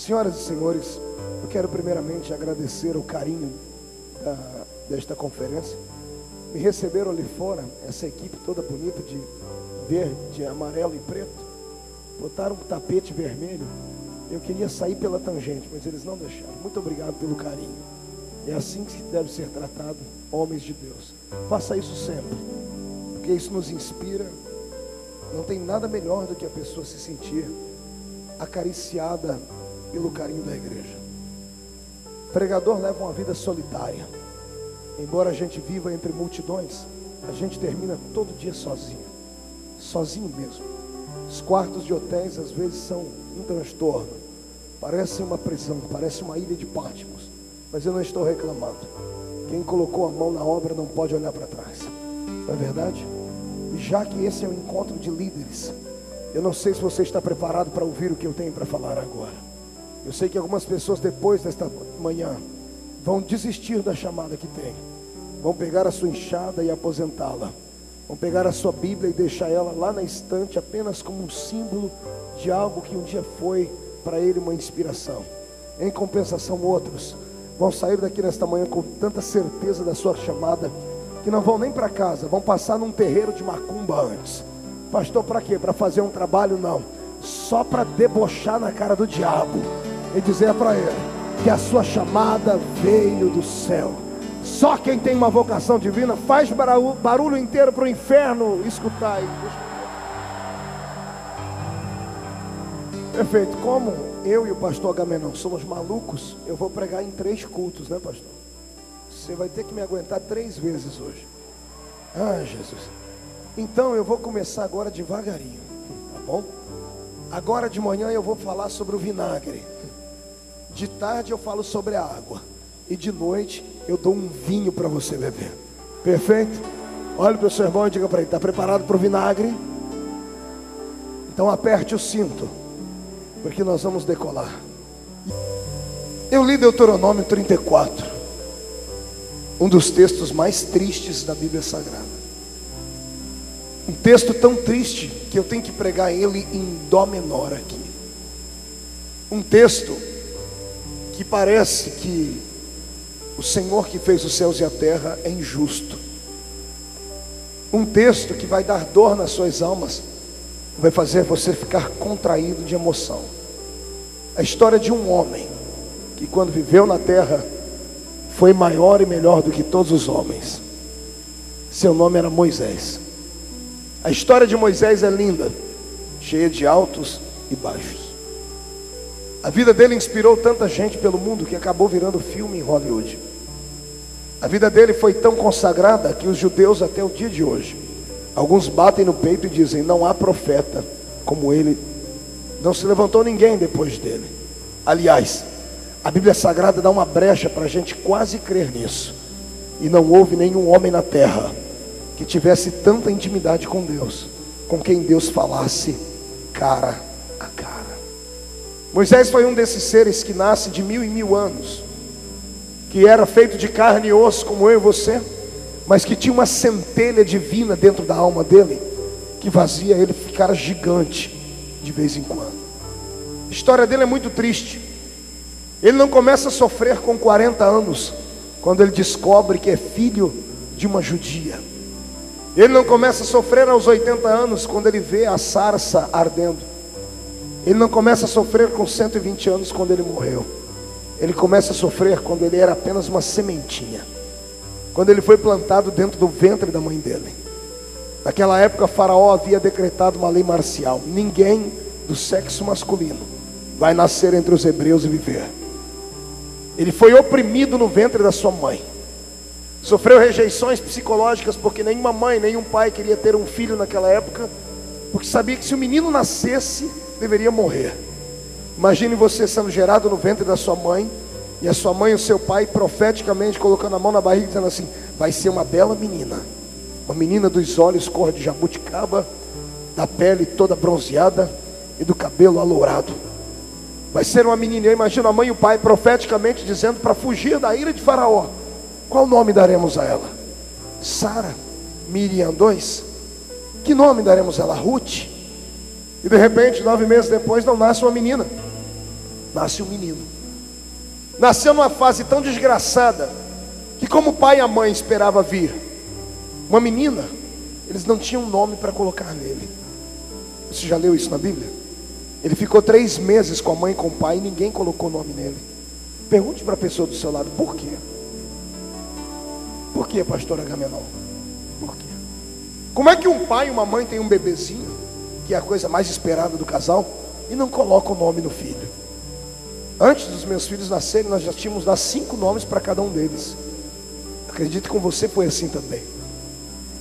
Senhoras e senhores, eu quero primeiramente agradecer o carinho desta conferência. Me receberam ali fora, essa equipe toda bonita de verde, amarelo e preto. Botaram um tapete vermelho. Eu queria sair pela tangente, mas eles não deixaram. Muito obrigado pelo carinho. É assim que deve ser tratado homens de Deus. Faça isso sempre, porque isso nos inspira. Não tem nada melhor do que a pessoa se sentir acariciada pelo carinho da igreja. O pregador leva uma vida solitária. Embora a gente viva entre multidões, a gente termina todo dia sozinho. Sozinho mesmo. Os quartos de hotéis às vezes são um transtorno. Parece uma prisão, parece uma ilha de Patmos. Mas eu não estou reclamando. Quem colocou a mão na obra não pode olhar para trás. Não é verdade? E já que esse é um encontro de líderes, eu não sei se você está preparado para ouvir o que eu tenho para falar agora. Eu sei que algumas pessoas depois desta manhã vão desistir da chamada que tem. Vão pegar a sua enxada e aposentá-la. Vão pegar a sua Bíblia e deixar ela lá na estante apenas como um símbolo de algo que um dia foi para ele uma inspiração. Em compensação, outros vão sair daqui nesta manhã com tanta certeza da sua chamada que não vão nem para casa, vão passar num terreiro de macumba antes. Pastor, para quê? Para fazer um trabalho? Não. Só para debochar na cara do diabo e dizer para ele que a sua chamada veio do céu. Só quem tem uma vocação divina faz barulho inteiro para o inferno escutar. Perfeito. Como eu e o pastor Agamenon somos malucos, eu vou pregar em 3 cultos, né, pastor? Você vai ter que me aguentar 3 vezes hoje. Ah, Jesus. Então eu vou começar agora devagarinho, tá bom? Agora de manhã eu vou falar sobre o vinagre. De tarde eu falo sobre a água. E de noite eu dou um vinho para você beber. Perfeito? Olhe para o seu irmão e diga para ele: está preparado para o vinagre? Então aperte o cinto, porque nós vamos decolar. Eu li Deuteronômio 34, um dos textos mais tristes da Bíblia Sagrada. Um texto tão triste que eu tenho que pregar ele em dó menor aqui. Um texto que parece que o Senhor que fez os céus e a terra é injusto. Um texto que vai dar dor nas suas almas, vai fazer você ficar contraído de emoção. A história de um homem que, quando viveu na terra, foi maior e melhor do que todos os homens. Seu nome era Moisés. A história de Moisés é linda, cheia de altos e baixos. A vida dele inspirou tanta gente pelo mundo que acabou virando filme em Hollywood. A vida dele foi tão consagrada que os judeus, até o dia de hoje, alguns batem no peito e dizem: não há profeta como ele, não se levantou ninguém depois dele. Aliás, a Bíblia Sagrada dá uma brecha para a gente quase crer nisso. E não houve nenhum homem na terra que tivesse tanta intimidade com Deus, com quem Deus falasse cara a cara. Moisés foi um desses seres que nasce de 1000 em 1000 anos, que era feito de carne e osso como eu e você, mas que tinha uma centelha divina dentro da alma dele, que fazia ele ficar gigante de vez em quando. A história dele é muito triste. Ele não começa a sofrer com 40 anos, quando ele descobre que é filho de uma judia. Ele não começa a sofrer aos 80 anos, quando ele vê a sarça ardendo. Ele não começa a sofrer com 120 anos, quando ele morreu. Ele começa a sofrer quando ele era apenas uma sementinha, quando ele foi plantado dentro do ventre da mãe dele. Naquela época, Faraó havia decretado uma lei marcial: ninguém do sexo masculino vai nascer entre os hebreus e viver. Ele foi oprimido no ventre da sua mãe, sofreu rejeições psicológicas, porque nenhuma mãe, nenhum pai queria ter um filho naquela época, porque sabia que se o menino nascesse, deveria morrer. Imagine você sendo gerado no ventre da sua mãe, e a sua mãe e o seu pai profeticamente colocando a mão na barriga, dizendo assim: vai ser uma bela menina, uma menina dos olhos cor de jabuticaba, da pele toda bronzeada e do cabelo alourado. Vai ser uma menina. Eu imagino a mãe e o pai profeticamente dizendo, para fugir da ira de Faraó: qual nome daremos a ela? Sara? Miriam 2? Que nome daremos a ela? Ruth? E de repente, 9 meses depois, não nasce uma menina. nasce um menino. Nasceu numa fase tão desgraçada que, como o pai e a mãe esperavam vir uma menina, eles não tinham nome para colocar nele. Você já leu isso na Bíblia? Ele ficou 3 meses com a mãe e com o pai e ninguém colocou nome nele. Pergunte para a pessoa do seu lado: por quê? Por quê, pastor Agamenon? Por quê? Como é que um pai e uma mãe têm um bebezinho, que é a coisa mais esperada do casal, e não colocam o nome no filho? Antes dos meus filhos nascerem, nós já tínhamos dado 5 nomes para cada um deles. Acredito que com você foi assim também.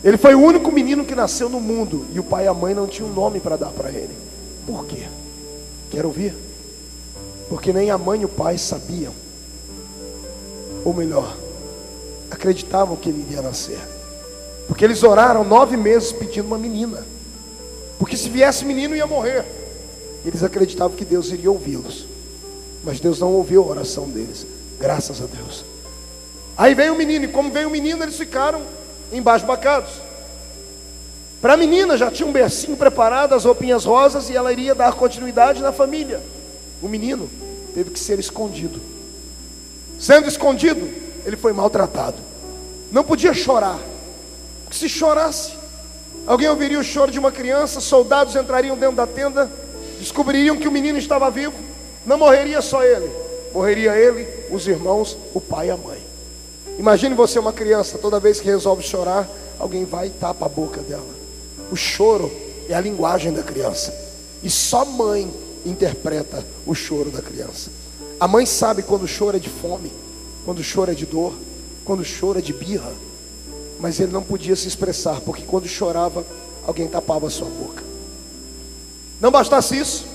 Ele foi o único menino que nasceu no mundo e o pai e a mãe não tinham um nome para dar para ele. Por quê? Quer ouvir? Porque nem a mãe e o pai sabiam, ou melhor, acreditavam que ele iria nascer. Porque eles oraram 9 meses pedindo uma menina, porque se viesse menino ia morrer. Eles acreditavam que Deus iria ouvi-los, mas Deus não ouviu a oração deles, graças a Deus. Aí veio o menino, e como veio o menino, eles ficaram embasbacados. Para a menina já tinha um bercinho preparado, as roupinhas rosas, e ela iria dar continuidade na família. O menino teve que ser escondido. Sendo escondido, ele foi maltratado. Não podia chorar, porque se chorasse, alguém ouviria o choro de uma criança, soldados entrariam dentro da tenda, descobririam que o menino estava vivo. Não morreria só ele, morreria ele, os irmãos, o pai e a mãe. Imagine você, uma criança, toda vez que resolve chorar, alguém vai e tapa a boca dela. O choro é a linguagem da criança, e só mãe interpreta o choro da criança. A mãe sabe quando o choro é de fome, quando o choro é de dor, quando o choro é de birra. Mas ele não podia se expressar, porque quando chorava, alguém tapava a sua boca. Não bastasse isso,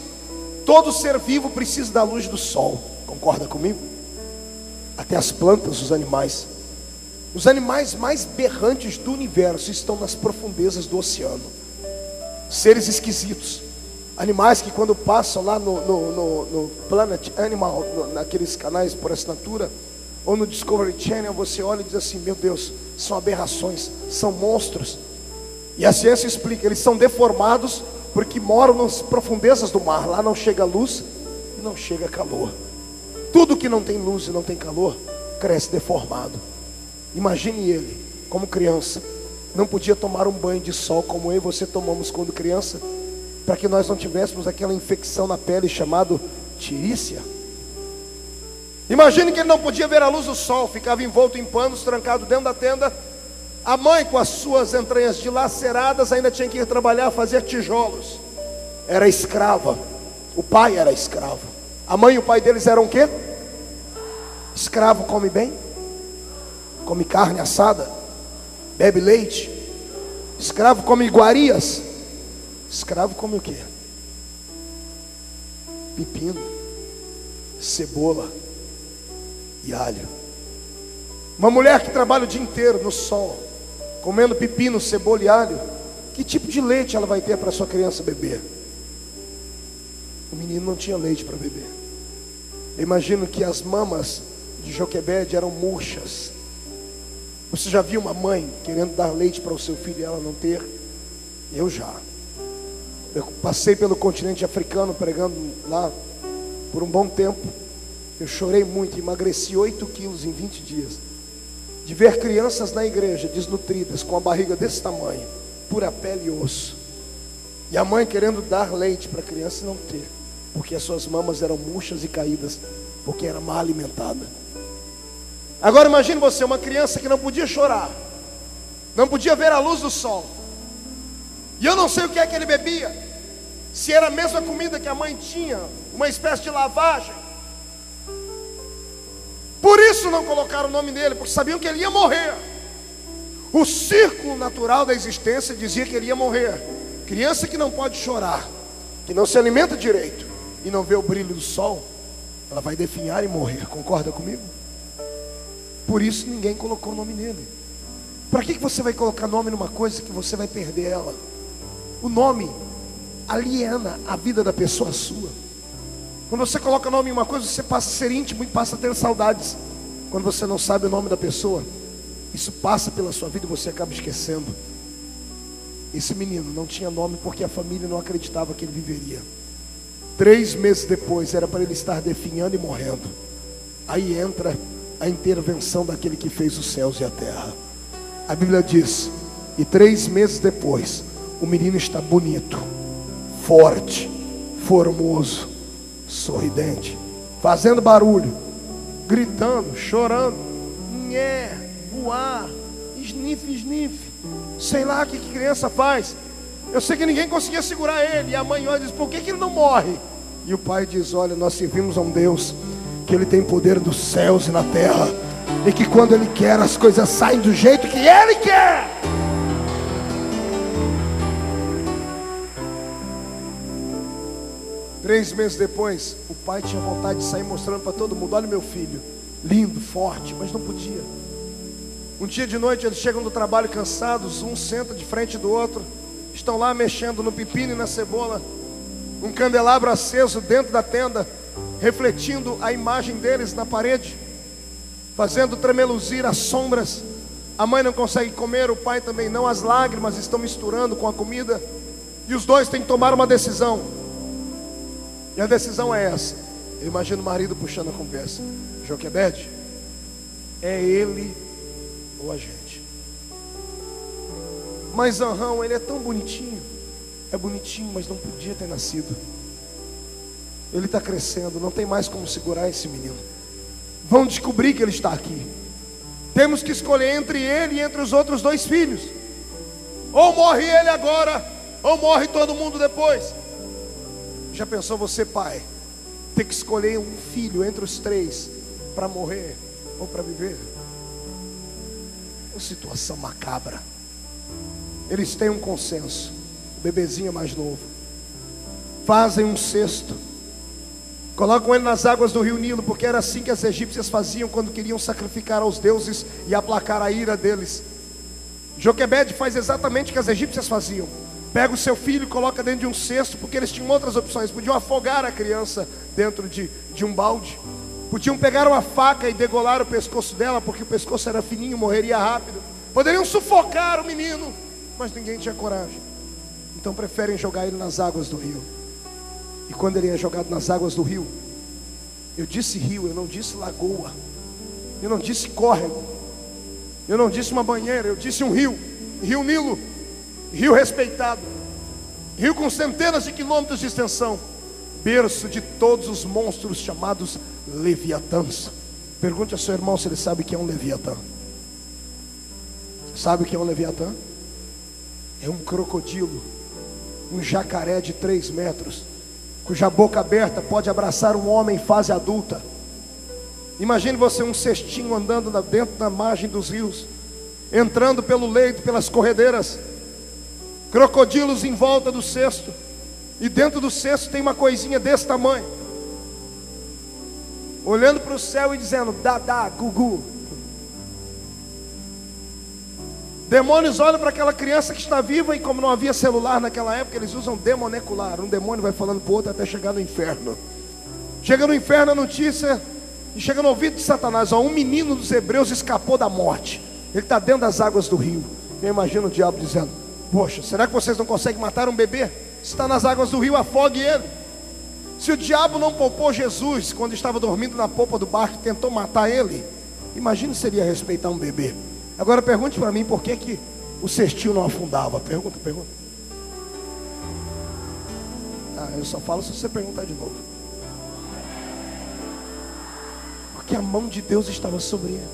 todo ser vivo precisa da luz do sol. Concorda comigo? Até as plantas, os animais. Os animais mais berrantes do universo estão nas profundezas do oceano. Seres esquisitos. Animais que quando passam lá no Planet Animal, naqueles canais por assinatura, ou no Discovery Channel, você olha e diz assim: meu Deus, são aberrações, são monstros. E a ciência explica, eles são deformados porque moram nas profundezas do mar. Lá não chega luz e não chega calor. Tudo que não tem luz e não tem calor cresce deformado. Imagine ele, como criança, não podia tomar um banho de sol como eu e você tomamos quando criança, para que nós não tivéssemos aquela infecção na pele chamada tirícia. Imagine que ele não podia ver a luz do sol, ficava envolto em panos, trancado dentro da tenda. A mãe, com as suas entranhas dilaceradas, ainda tinha que ir trabalhar, fazer tijolos. Era escrava. O pai era escravo. A mãe e o pai deles eram o quê? Escravo come bem? Come carne assada? Bebe leite? Escravo come iguarias? Escravo come o quê? Pepino, cebola e alho. Uma mulher que trabalha o dia inteiro no sol, comendo pepino, cebola e alho, que tipo de leite ela vai ter para sua criança beber? O menino não tinha leite para beber. Eu imagino que as mamas de Joquebede eram murchas. Você já viu uma mãe querendo dar leite para o seu filho e ela não ter? Eu já. Eu passei pelo continente africano pregando lá por um bom tempo. Eu chorei muito, emagreci 8 quilos em 20 dias. De ver crianças na igreja desnutridas, com a barriga desse tamanho, pura pele e osso. E a mãe querendo dar leite para a criança e não ter, porque as suas mamas eram murchas e caídas, porque era mal alimentada. Agora imagine você, uma criança que não podia chorar, não podia ver a luz do sol. E eu não sei o que é que ele bebia, se era a mesma comida que a mãe tinha, uma espécie de lavagem. Por isso não colocaram o nome dele, porque sabiam que ele ia morrer. O círculo natural da existência dizia que ele ia morrer. Criança que não pode chorar, que não se alimenta direito e não vê o brilho do sol, ela vai definhar e morrer. Concorda comigo? Por isso ninguém colocou o nome nele. Para que você vai colocar nome numa coisa que você vai perder ela? O nome aliena a vida da pessoa sua. Quando você coloca nome em uma coisa, você passa a ser íntimo e passa a ter saudades. Quando você não sabe o nome da pessoa, isso passa pela sua vida e você acaba esquecendo. Esse menino não tinha nome porque a família não acreditava que ele viveria. 3 meses depois, era para ele estar definhando e morrendo. Aí entra a intervenção daquele que fez os céus e a terra. A Bíblia diz: e 3 meses depois, o menino está bonito, forte, formoso, sorridente, fazendo barulho, gritando, chorando, nhé, voar, sniff, sniff, sei lá o que criança faz. Eu sei que ninguém conseguia segurar ele. E a mãe olha e diz: por que ele não morre? E o pai diz: olha, nós servimos a um Deus que ele tem poder dos céus e na terra, e que quando ele quer, as coisas saem do jeito que ele quer. Três meses depois, o pai tinha vontade de sair mostrando para todo mundo: olha meu filho, lindo, forte, mas não podia. Um dia de noite eles chegam do trabalho cansados, um senta de frente do outro, estão lá mexendo no pepino e na cebola, um candelabro aceso dentro da tenda, refletindo a imagem deles na parede, fazendo tremeluzir as sombras. A mãe não consegue comer, o pai também não, as lágrimas estão misturando com a comida, e os dois têm que tomar uma decisão. E a decisão é essa. Eu imagino o marido puxando a conversa: Joquebede, é ele ou a gente? Mas Anrão, ele é tão bonitinho. É bonitinho, mas não podia ter nascido. Ele está crescendo, não tem mais como segurar esse menino. Vão descobrir que ele está aqui. Temos que escolher entre ele e entre os outros 2 filhos. Ou morre ele agora, ou morre todo mundo depois. Já pensou você, pai, ter que escolher um filho entre os 3 para morrer ou para viver? Uma situação macabra. Eles têm um consenso. O bebezinho é mais novo. Fazem um cesto, colocam ele nas águas do rio Nilo, porque era assim que as egípcias faziam quando queriam sacrificar aos deuses e aplacar a ira deles. Joquebede faz exatamente o que as egípcias faziam. Pega o seu filho e coloca dentro de um cesto, porque eles tinham outras opções. Podiam afogar a criança dentro de um balde, podiam pegar uma faca e degolar o pescoço dela, porque o pescoço era fininho, morreria rápido. Poderiam sufocar o menino, mas ninguém tinha coragem. Então preferem jogar ele nas águas do rio. E quando ele é jogado nas águas do rio, eu disse rio, eu não disse lagoa, eu não disse córrego, eu não disse uma banheira, eu disse um rio. Rio Nilo, rio respeitado, rio com centenas de quilômetros de extensão, berço de todos os monstros chamados Leviatãs. Pergunte ao seu irmão se ele sabe o que é um Leviatã. Sabe o que é um Leviatã? É um crocodilo, um jacaré de 3 metros, cuja boca aberta pode abraçar um homem em fase adulta. Imagine você um cestinho andando dentro da margem dos rios, entrando pelo leito, pelas corredeiras, crocodilos em volta do cesto, e dentro do cesto tem uma coisinha desse tamanho, olhando para o céu e dizendo: dadá, gugu. Demônios olham para aquela criança que está viva, e como não havia celular naquela época, eles usam demonecular. Um demônio vai falando para o outro até chegar no inferno. Chega no inferno a notícia, e chega no ouvido de Satanás: ó, um menino dos hebreus escapou da morte, ele está dentro das águas do rio. Eu imagino o diabo dizendo: poxa, será que vocês não conseguem matar um bebê? Se está nas águas do rio, afogue ele. Se o diabo não poupou Jesus quando estava dormindo na polpa do barco e tentou matar ele, imagine se ele ia respeitar um bebê. Agora pergunte para mim por que o cestinho não afundava. Pergunta. Eu só falo se você perguntar de novo. Porque a mão de Deus estava sobre ele.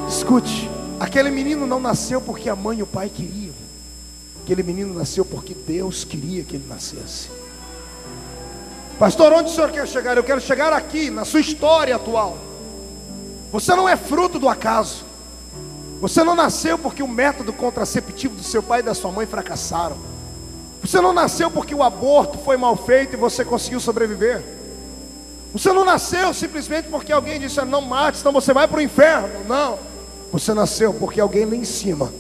Escute, aquele menino não nasceu porque a mãe e o pai queriam. Aquele menino nasceu porque Deus queria que ele nascesse. Pastor, onde o senhor quer chegar? Eu quero chegar aqui, na sua história atual. Você não é fruto do acaso. Você não nasceu porque o método contraceptivo do seu pai e da sua mãe fracassaram. Você não nasceu porque o aborto foi mal feito e você conseguiu sobreviver. Você não nasceu simplesmente porque alguém disse: não mate, senão você vai para o inferno. Não. Você nasceu porque alguém lá em cima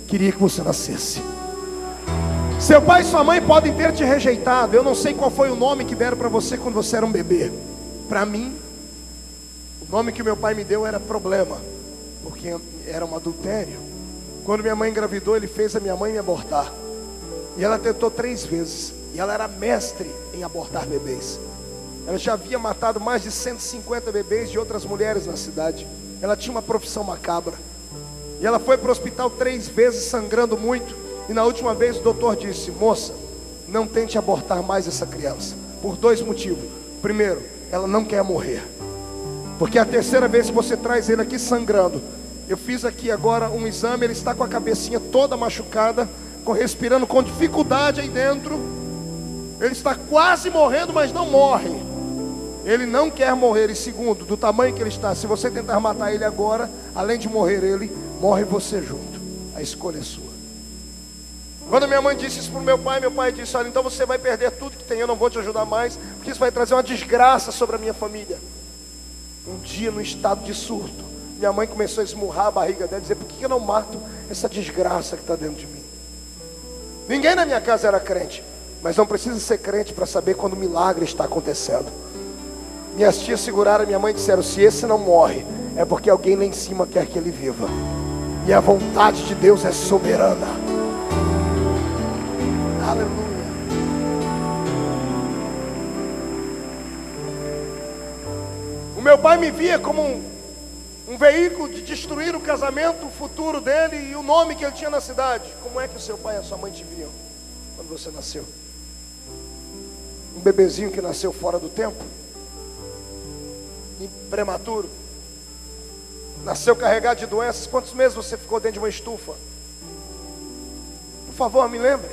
queria que você nascesse. Seu pai e sua mãe podem ter te rejeitado. Eu não sei qual foi o nome que deram para você quando você era um bebê. Para mim, o nome que o meu pai me deu era problema, porque era um adultério. Quando minha mãe engravidou, ele fez a minha mãe me abortar. E ela tentou 3 vezes. E ela era mestre em abortar bebês. Ela já havia matado mais de 150 bebês de outras mulheres na cidade. Ela tinha uma profissão macabra. E ela foi para o hospital 3 vezes sangrando muito. E na última vez o doutor disse: moça, não tente abortar mais essa criança. Por 2 motivos. Primeiro, ela não quer morrer. Porque é a 3ª vez que você traz ele aqui sangrando. Eu fiz aqui agora um exame. Ele está com a cabecinha toda machucada, respirando com dificuldade aí dentro. Ele está quase morrendo, mas não morre. Ele não quer morrer. E segundo, do tamanho que ele está, se você tentar matar ele agora, além de morrer ele, morre você junto. A escolha é sua. Quando minha mãe disse isso para o meu pai disse: olha, então você vai perder tudo que tem, eu não vou te ajudar mais, porque isso vai trazer uma desgraça sobre a minha família. Um dia, no estado de surto, minha mãe começou a esmurrar a barriga dela e dizer: por que eu não mato essa desgraça que está dentro de mim? Ninguém na minha casa era crente, mas não precisa ser crente para saber quando o milagre está acontecendo. Minhas tias seguraram a minha mãe e disseram: se esse não morre, é porque alguém lá em cima quer que ele viva. E a vontade de Deus é soberana. Aleluia. O meu pai me via como um veículo de destruir o casamento futuro dele e o nome que ele tinha na cidade. Como é que o seu pai e a sua mãe te viam quando você nasceu? Um bebezinho que nasceu fora do tempo? Prematuro? Nasceu carregado de doenças? Quantos meses você ficou dentro de uma estufa? Por favor, me lembre.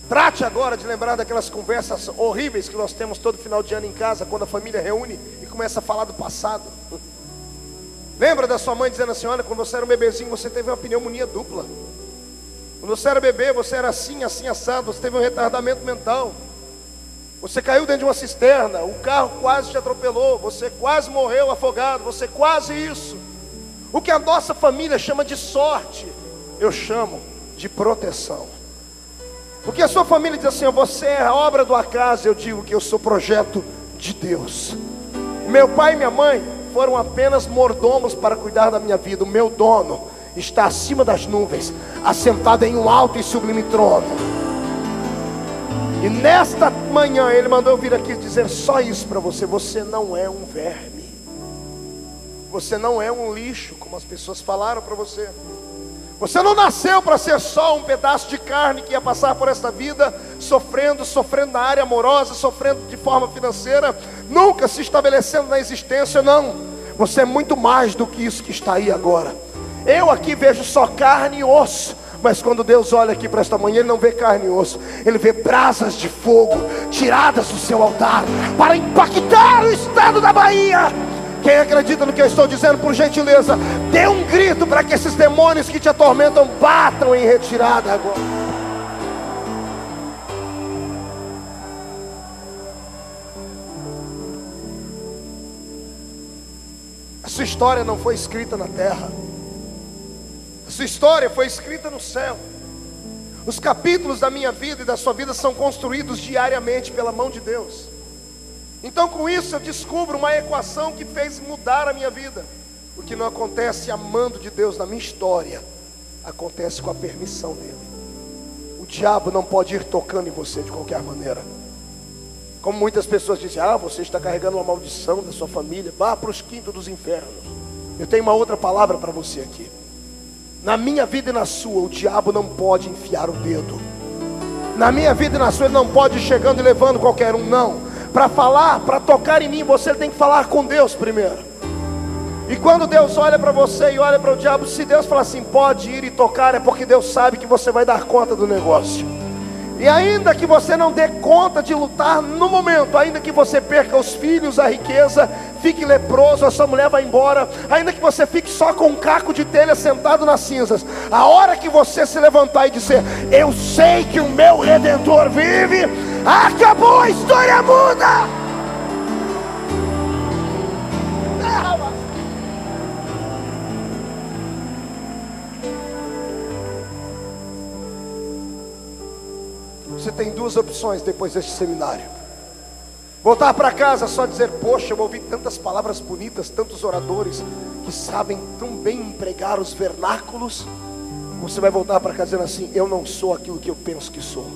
Trate agora de lembrar daquelas conversas horríveis que nós temos todo final de ano em casa, quando a família reúne e começa a falar do passado. Lembra da sua mãe dizendo assim: olha, quando você era um bebezinho, você teve uma pneumonia dupla. Quando você era bebê, você era assim, assim, assado, você teve um retardamento mental. Você caiu dentro de uma cisterna, o carro quase te atropelou, você quase morreu afogado, você quase isso. O que a nossa família chama de sorte, eu chamo de proteção. Porque a sua família diz assim: você é a obra do acaso, eu digo que eu sou projeto de Deus. Meu pai e minha mãe foram apenas mordomos para cuidar da minha vida. O meu dono está acima das nuvens, assentado em um alto e sublime trono. E nesta manhã ele mandou eu vir aqui dizer só isso para você: você não é um verme, você não é um lixo, como as pessoas falaram para você. Você não nasceu para ser só um pedaço de carne que ia passar por esta vida sofrendo na área amorosa, sofrendo de forma financeira, nunca se estabelecendo na existência. Não, você é muito mais do que isso que está aí agora. Eu aqui vejo só carne e osso, mas quando Deus olha aqui para esta manhã, Ele não vê carne e osso, Ele vê brasas de fogo tiradas do seu altar para impactar o estado da Bahia. Quem acredita no que eu estou dizendo, por gentileza, dê um grito para que esses demônios que te atormentam batam em retirada agora. A sua história não foi escrita na terra, a sua história foi escrita no céu. Os capítulos da minha vida e da sua vida são construídos diariamente pela mão de Deus. Então com isso eu descubro uma equação que fez mudar a minha vida. O que não acontece amando de Deus na minha história, acontece com a permissão dele. O diabo não pode ir tocando em você de qualquer maneira. Como muitas pessoas dizem: você está carregando uma maldição da sua família, vá para os quintos dos infernos. Eu tenho uma outra palavra para você aqui. Na minha vida e na sua, o diabo não pode enfiar o dedo. Na minha vida e na sua, ele não pode ir chegando e levando qualquer um, não. Para falar, para tocar em mim, você tem que falar com Deus primeiro. E quando Deus olha para você e olha para o diabo, se Deus falar assim: pode ir e tocar, é porque Deus sabe que você vai dar conta do negócio. E ainda que você não dê conta de lutar no momento, ainda que você perca os filhos, a riqueza, fique leproso, a sua mulher vai embora, ainda que você fique só com um caco de telha sentado nas cinzas, a hora que você se levantar e dizer: eu sei que o meu Redentor vive, acabou, a história muda. Você tem 2 opções depois deste seminário: voltar para casa só dizer: poxa, eu ouvi tantas palavras bonitas, tantos oradores que sabem tão bem empregar os vernáculos. Você vai voltar para casa dizendo assim: eu não sou aquilo que eu penso que sou.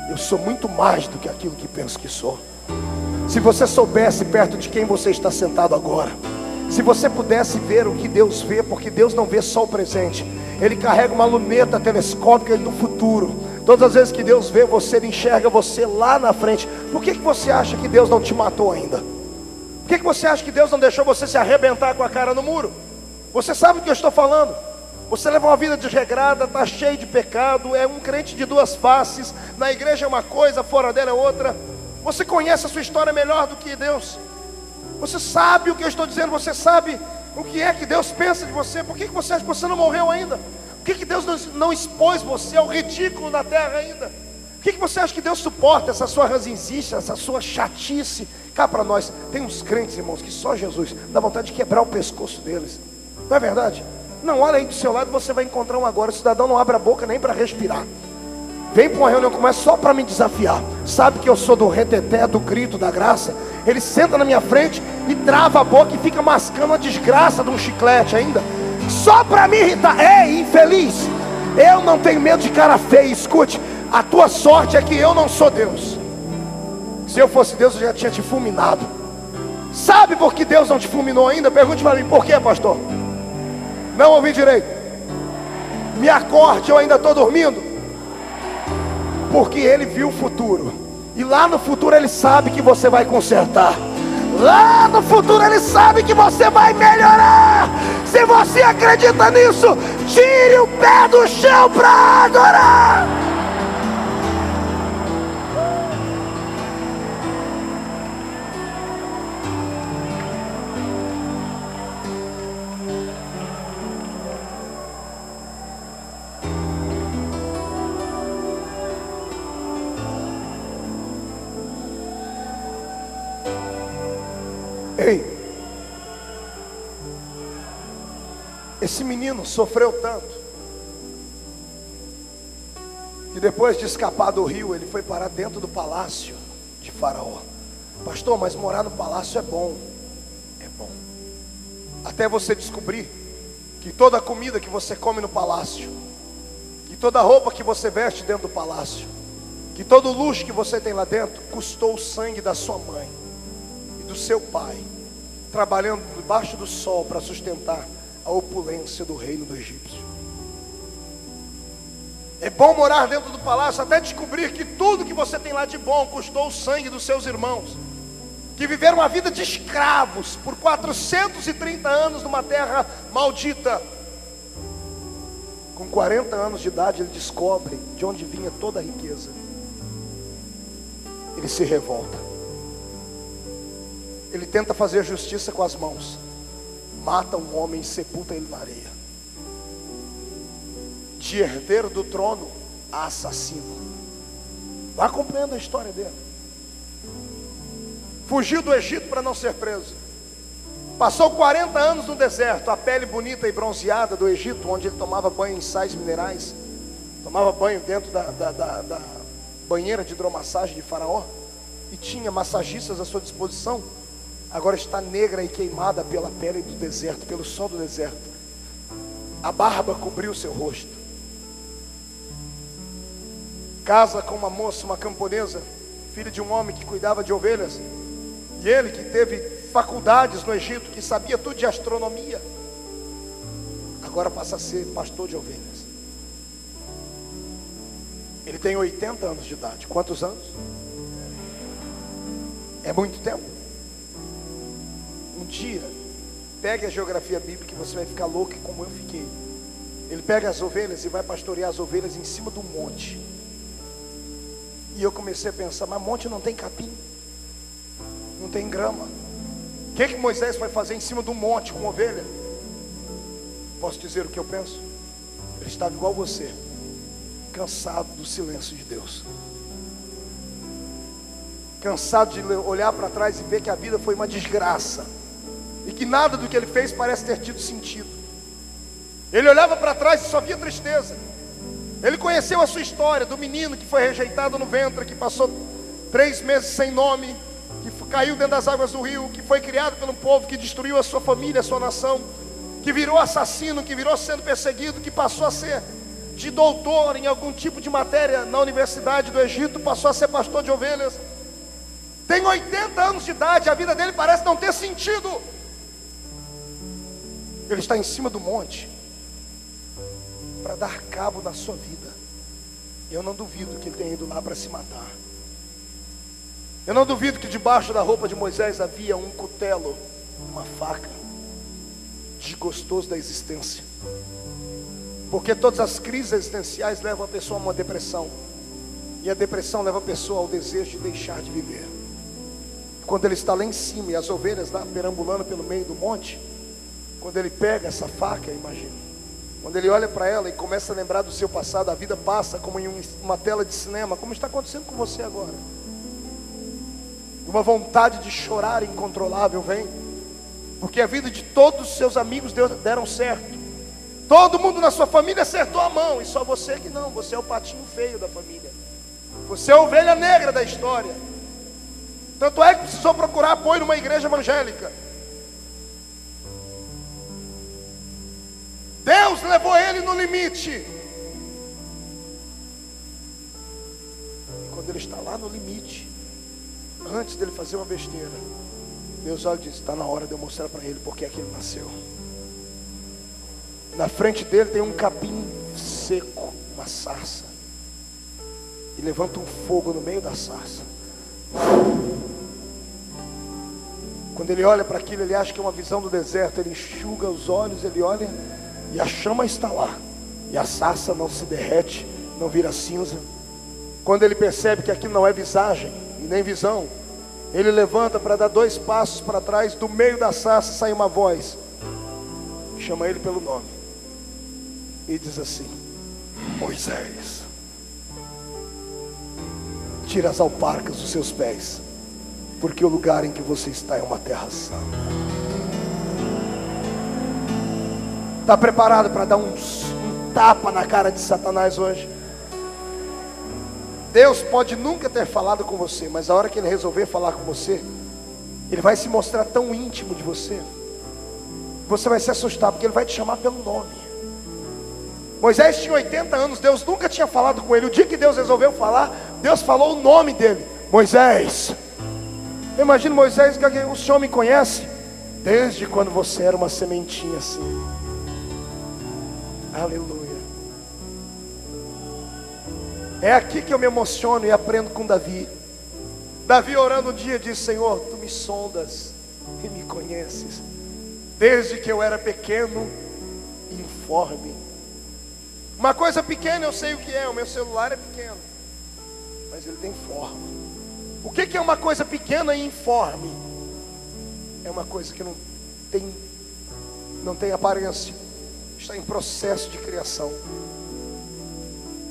Eu sou muito mais do que aquilo que penso que sou. Se você soubesse perto de quem você está sentado agora, se você pudesse ver o que Deus vê, porque Deus não vê só o presente, Ele carrega uma luneta telescópica do futuro. Todas as vezes que Deus vê você, Ele enxerga você lá na frente. Por que você acha que Deus não te matou ainda? Por que você acha que Deus não deixou você se arrebentar com a cara no muro? Você sabe do que eu estou falando. Você leva uma vida desregrada, está cheio de pecado, é um crente de duas faces. Na igreja é uma coisa, fora dela é outra. Você conhece a sua história melhor do que Deus. Você sabe o que eu estou dizendo, você sabe o que é que Deus pensa de você. Por que você acha que você não morreu ainda? Por que Deus não expôs você ao ridículo da terra ainda? Por que você acha que Deus suporta essa sua ranzinzice, essa sua chatice? Cá para nós, tem uns crentes, irmãos, que só Jesus dá vontade de quebrar o pescoço deles. Não é verdade? Não, olha aí do seu lado, você vai encontrar um agora. O cidadão não abre a boca nem para respirar. Vem para uma reunião como essa só para me desafiar. Sabe que eu sou do reteté, do grito, da graça. Ele senta na minha frente e trava a boca e fica mascando a desgraça de um chiclete ainda, só para me irritar. Ei, infeliz, eu não tenho medo de cara feia. Escute, a tua sorte é que eu não sou Deus. Se eu fosse Deus, eu já tinha te fulminado. Sabe por que Deus não te fulminou ainda? Pergunte para mim, por quê, pastor? Não ouvi direito. Me acorde, eu ainda estou dormindo. Porque Ele viu o futuro. E lá no futuro Ele sabe que você vai consertar. Lá no futuro Ele sabe que você vai melhorar. Se você acredita nisso, tire o pé do chão para adorar. Ei, esse menino sofreu tanto que depois de escapar do rio, ele foi parar dentro do palácio de Faraó. Pastor, mas morar no palácio é bom. É bom. Até você descobrir que toda a comida que você come no palácio, que toda a roupa que você veste dentro do palácio, que todo o luxo que você tem lá dentro, custou o sangue da sua mãe e do seu pai, trabalhando debaixo do sol para sustentar a opulência do reino do egípcio. É bom morar dentro do palácio até descobrir que tudo que você tem lá de bom custou o sangue dos seus irmãos, que viveram uma vida de escravos por 430 anos numa terra maldita. Com 40 anos de idade ele descobre de onde vinha toda a riqueza. Ele se revolta. Ele tenta fazer justiça com as mãos. Mata um homem e sepulta ele na areia. De herdeiro do trono a assassino. Vai acompanhando a história dele. Fugiu do Egito para não ser preso. Passou 40 anos no deserto. A pele bonita e bronzeada do Egito, onde ele tomava banho em sais minerais. Tomava banho dentro da banheira de hidromassagem de Faraó. E tinha massagistas à sua disposição. Agora está negra e queimada pela pele do deserto, pelo sol do deserto. A barba cobriu seu rosto. Casa com uma moça, uma camponesa, filha de um homem que cuidava de ovelhas. E ele que teve faculdades no Egito, que sabia tudo de astronomia, agora passa a ser pastor de ovelhas. Ele tem 80 anos de idade. Quantos anos? É muito tempo. Um dia, pegue a geografia bíblica e você vai ficar louco como eu fiquei. Ele pega as ovelhas e vai pastorear as ovelhas em cima do monte. E eu comecei a pensar, mas monte não tem capim, não tem grama. O que Moisés vai fazer em cima do monte com ovelha? Posso dizer o que eu penso? Ele estava igual você, cansado do silêncio de Deus, cansado de olhar para trás e ver que a vida foi uma desgraça, e que nada do que ele fez parece ter tido sentido. Ele olhava para trás e só via tristeza. Ele conheceu a sua história do menino que foi rejeitado no ventre, que passou 3 meses sem nome, que caiu dentro das águas do rio, que foi criado pelo povo, que destruiu a sua família, a sua nação, que virou assassino, que virou sendo perseguido, que passou a ser de doutor em algum tipo de matéria na Universidade do Egito, passou a ser pastor de ovelhas. Tem 80 anos de idade, a vida dele parece não ter sentido. Ele está em cima do monte para dar cabo na sua vida. Eu não duvido que ele tenha ido lá para se matar. Eu não duvido que debaixo da roupa de Moisés havia um cutelo, uma faca, desgostoso da existência. Porque todas as crises existenciais levam a pessoa a uma depressão. E a depressão leva a pessoa ao desejo de deixar de viver. Quando ele está lá em cima e as ovelhas lá perambulando pelo meio do monte, quando ele pega essa faca, imagina, quando ele olha para ela e começa a lembrar do seu passado, a vida passa como em uma tela de cinema, como está acontecendo com você agora. Uma vontade de chorar incontrolável vem, porque a vida de todos os seus amigos deram certo. Todo mundo na sua família acertou a mão, e só você que não. Você é o patinho feio da família. Você é a ovelha negra da história. Tanto é que precisou procurar apoio numa igreja evangélica. Deus levou ele no limite. E quando ele está lá no limite, antes dele fazer uma besteira, Deus olha e diz: está na hora de eu mostrar para ele porque é que ele nasceu. Na frente dele tem um capim seco, uma sarça, e levanta um fogo no meio da sarça. Quando ele olha para aquilo, ele acha que é uma visão do deserto. Ele enxuga os olhos, ele olha, e a chama está lá, e a sarça não se derrete, não vira cinza. Quando ele percebe que aquilo não é visagem e nem visão, ele levanta para dar 2 passos para trás. Do meio da sarça sai uma voz, chama ele pelo nome e diz assim: Moisés, tira as alparcas dos seus pés, porque o lugar em que você está é uma terra santa. Está preparado para dar um tapa na cara de Satanás hoje? Deus pode nunca ter falado com você, mas a hora que Ele resolver falar com você, Ele vai se mostrar tão íntimo de você, você vai se assustar, porque Ele vai te chamar pelo nome. Moisés tinha 80 anos, Deus nunca tinha falado com ele. O dia que Deus resolveu falar, Deus falou o nome dele: Moisés. Eu imagino Moisés: o Senhor me conhece desde quando você era uma sementinha assim. Aleluia. É aqui que eu me emociono e aprendo com Davi. Davi orando um dia disse: Senhor, tu me sondas e me conheces desde que eu era pequeno e informe. Uma coisa pequena eu sei o que é. O meu celular é pequeno, mas ele tem forma. O que é uma coisa pequena e informe? É uma coisa que não tem aparência, está em processo de criação.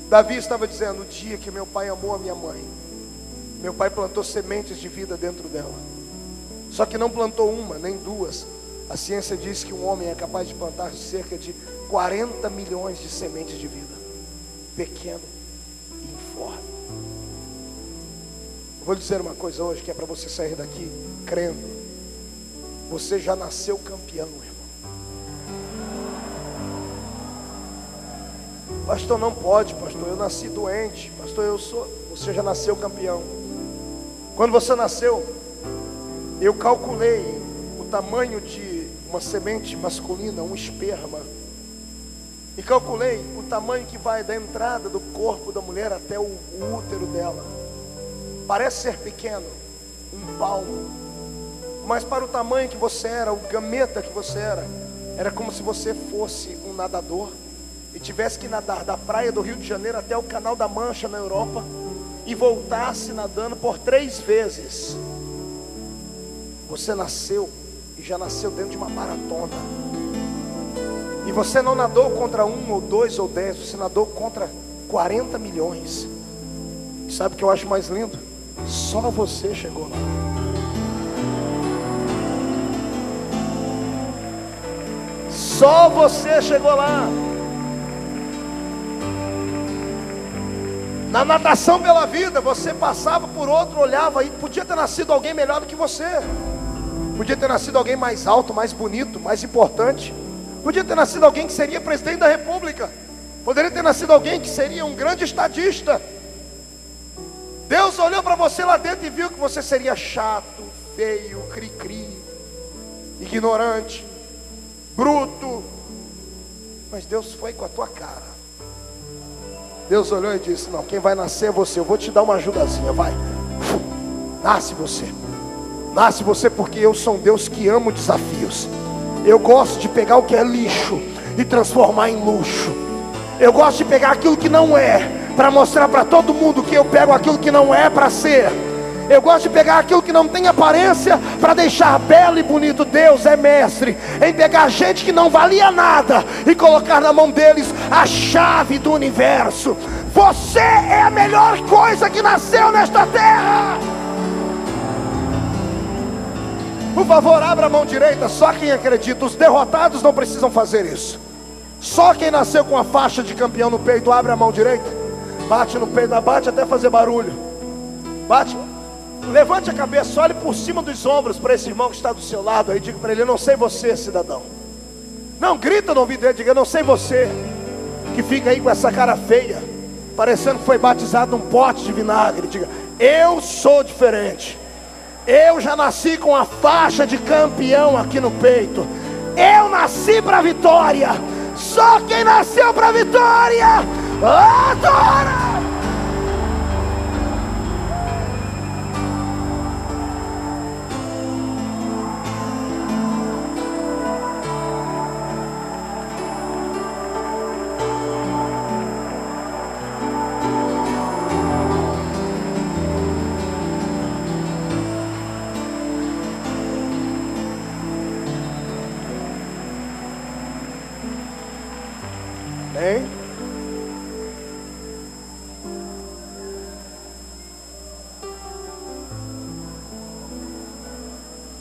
Davi estava dizendo: o dia que meu pai amou a minha mãe, meu pai plantou sementes de vida dentro dela. Só que não plantou uma, nem duas. A ciência diz que um homem é capaz de plantar cerca de 40 milhões de sementes de vida. Pequeno e informe. Eu vou dizer uma coisa hoje que é para você sair daqui crendo. Você já nasceu campeão, irmão. Pastor, não pode, pastor, eu nasci doente. Pastor, você já nasceu campeão. Quando você nasceu, eu calculei o tamanho de uma semente masculina, um esperma, e calculei o tamanho que vai da entrada do corpo da mulher até o útero dela. Parece ser pequeno, um palmo, mas para o tamanho que você era, o gameta que você era como se você fosse um nadador e tivesse que nadar da praia do Rio de Janeiro até o Canal da Mancha na Europa e voltasse nadando por 3 vezes. Você nasceu e já nasceu dentro de uma maratona. E você não nadou contra 1 ou 2 ou 10, você nadou contra 40 milhões. E sabe o que eu acho mais lindo? Só você chegou lá. Só você chegou lá. Na natação pela vida, você passava por outro, olhava e podia ter nascido alguém melhor do que você. Podia ter nascido alguém mais alto, mais bonito, mais importante. Podia ter nascido alguém que seria presidente da república. Poderia ter nascido alguém que seria um grande estadista. Deus olhou para você lá dentro e viu que você seria chato, feio, cri-cri, ignorante, bruto. Mas Deus foi com a tua cara. Deus olhou e disse: não, quem vai nascer é você. Eu vou te dar uma ajudazinha, vai. Nasce você. Nasce você, porque eu sou um Deus que amo desafios. Eu gosto de pegar o que é lixo e transformar em luxo. Eu gosto de pegar aquilo que não é, para mostrar para todo mundo que eu pego aquilo que não é para ser. Eu gosto de pegar aquilo que não tem aparência, para deixar belo e bonito. Deus é mestre em pegar gente que não valia nada e colocar na mão deles a chave do universo. Você é a melhor coisa que nasceu nesta terra. Por favor, abra a mão direita. Só quem acredita. Os derrotados não precisam fazer isso. Só quem nasceu com a faixa de campeão no peito, abre a mão direita. Bate no peito, bate até fazer barulho. Bate. Levante a cabeça, olhe por cima dos ombros para esse irmão que está do seu lado aí. Diga para ele: eu não sei você, cidadão. Não, grita no ouvido dele, diga: eu não sei você, que fica aí com essa cara feia, parecendo que foi batizado num pote de vinagre. Diga: eu sou diferente. Eu já nasci com a faixa de campeão aqui no peito. Eu nasci para a vitória. Só quem nasceu para a vitória adora. Amém?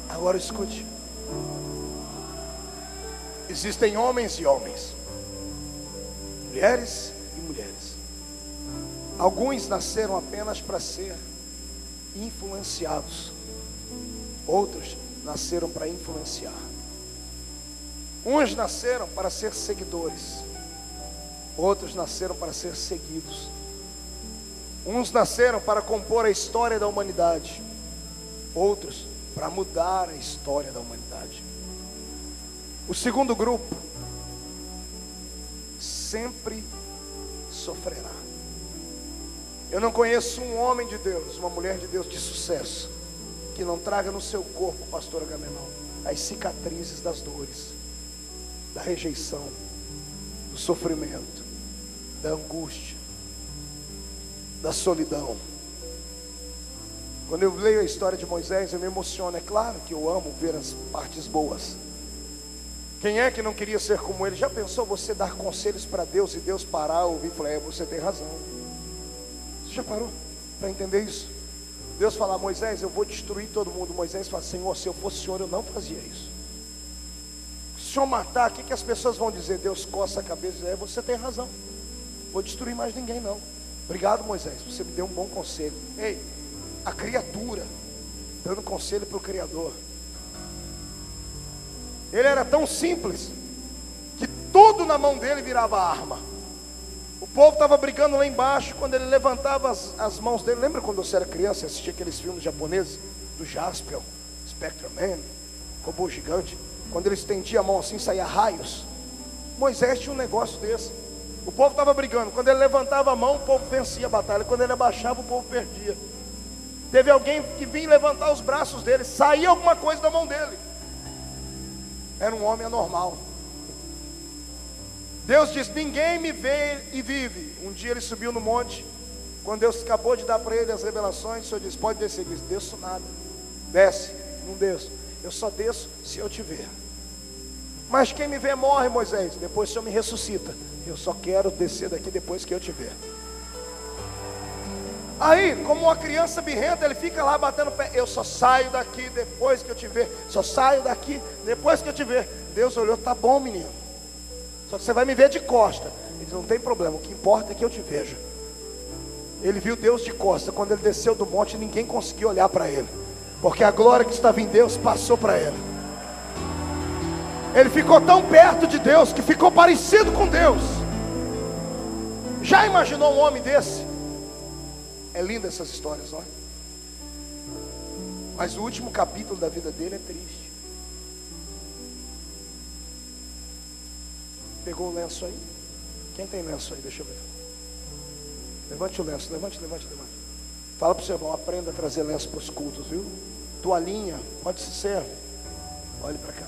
Agora escute. Existem homens e homens, mulheres e mulheres. Alguns nasceram apenas para ser influenciados. Outros nasceram para influenciar. Uns nasceram para ser seguidores. Outros nasceram para ser seguidos. Uns nasceram para compor a história da humanidade. Outros para mudar a história da humanidade. O segundo grupo sempre sofrerá. Eu não conheço um homem de Deus, uma mulher de Deus de sucesso, que não traga no seu corpo, pastor Agamenon, as cicatrizes das dores, da rejeição, do sofrimento, da angústia, da solidão. Quando eu leio a história de Moisés, eu me emociono. É claro que eu amo ver as partes boas. Quem é que não queria ser como ele? Já pensou você dar conselhos para Deus e Deus parar, ouvir e falar: você tem razão. Você já parou para entender isso? Deus fala: Moisés, eu vou destruir todo mundo. Moisés fala: Senhor, se eu fosse o Senhor, eu não fazia isso. Se o Senhor matar, o que as pessoas vão dizer? Deus coça a cabeça e diz: você tem razão, vou destruir mais ninguém não. Obrigado, Moisés, você me deu um bom conselho. Ei, a criatura dando conselho para o Criador. Ele era tão simples que tudo na mão dele virava arma. O povo estava brigando lá embaixo. Quando ele levantava as mãos dele, lembra quando você era criança e assistia aqueles filmes japoneses do Jaspion, Spectreman, robô gigante? Quando ele estendia a mão assim, saía raios. Moisés tinha um negócio desse. O povo estava brigando. Quando ele levantava a mão, o povo vencia a batalha. Quando ele abaixava, o povo perdia. Teve alguém que vinha levantar os braços dele, saía alguma coisa da mão dele. Era um homem anormal. Deus diz: ninguém me vê e vive. Um dia ele subiu no monte. Quando Deus acabou de dar para ele as revelações, o Senhor disse: pode descer. Ele disse: desço nada. Desce. Não desço. Eu só desço se eu te ver. Mas quem me vê morre, Moisés. Depois o Senhor me ressuscita. Eu só quero descer daqui depois que eu te ver. Aí, como uma criança birrenta, ele fica lá batendo o pé. Eu só saio daqui depois que eu te ver. Só saio daqui depois que eu te ver. Deus olhou: tá bom, menino, só que você vai me ver de costa. Ele disse: não tem problema, o que importa é que eu te veja. Ele viu Deus de costa. Quando ele desceu do monte, ninguém conseguiu olhar para ele, porque a glória que estava em Deus passou para ele. Ele ficou tão perto de Deus que ficou parecido com Deus. Já imaginou um homem desse? É linda essas histórias, olha. Mas o último capítulo da vida dele é triste. Pegou o lenço aí? Quem tem lenço aí? Deixa eu ver. Levante o lenço, levante. Fala para o seu irmão, aprenda a trazer lenço para os cultos, viu? Toalhinha, pode ser. Olhe para cá.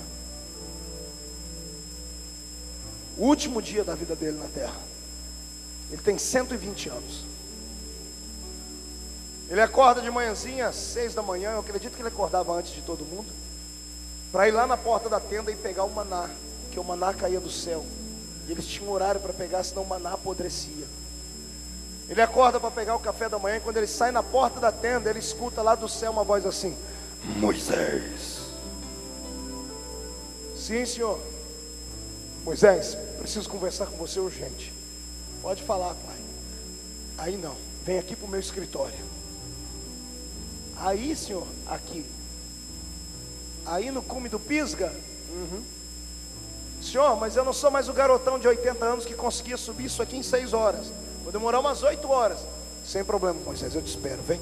O último dia da vida dele na terra. Ele tem 120 anos. Ele acorda de manhãzinha, às 6 da manhã. Eu acredito que ele acordava antes de todo mundo, para ir lá na porta da tenda e pegar o maná, porque o maná caía do céu. E eles tinham horário para pegar, senão o maná apodrecia. Ele acorda para pegar o café da manhã. E quando ele sai na porta da tenda, ele escuta lá do céu uma voz assim: Moisés. Sim, senhor. Moisés, preciso conversar com você urgente. Pode falar, pai. Aí não, vem aqui para o meu escritório. Aí, senhor, aqui. Aí no cume do Pisga. Senhor, mas eu não sou mais o garotão de 80 anos que conseguia subir isso aqui em 6 horas. Vou demorar umas 8 horas. Sem problema, Moisés, eu te espero, vem.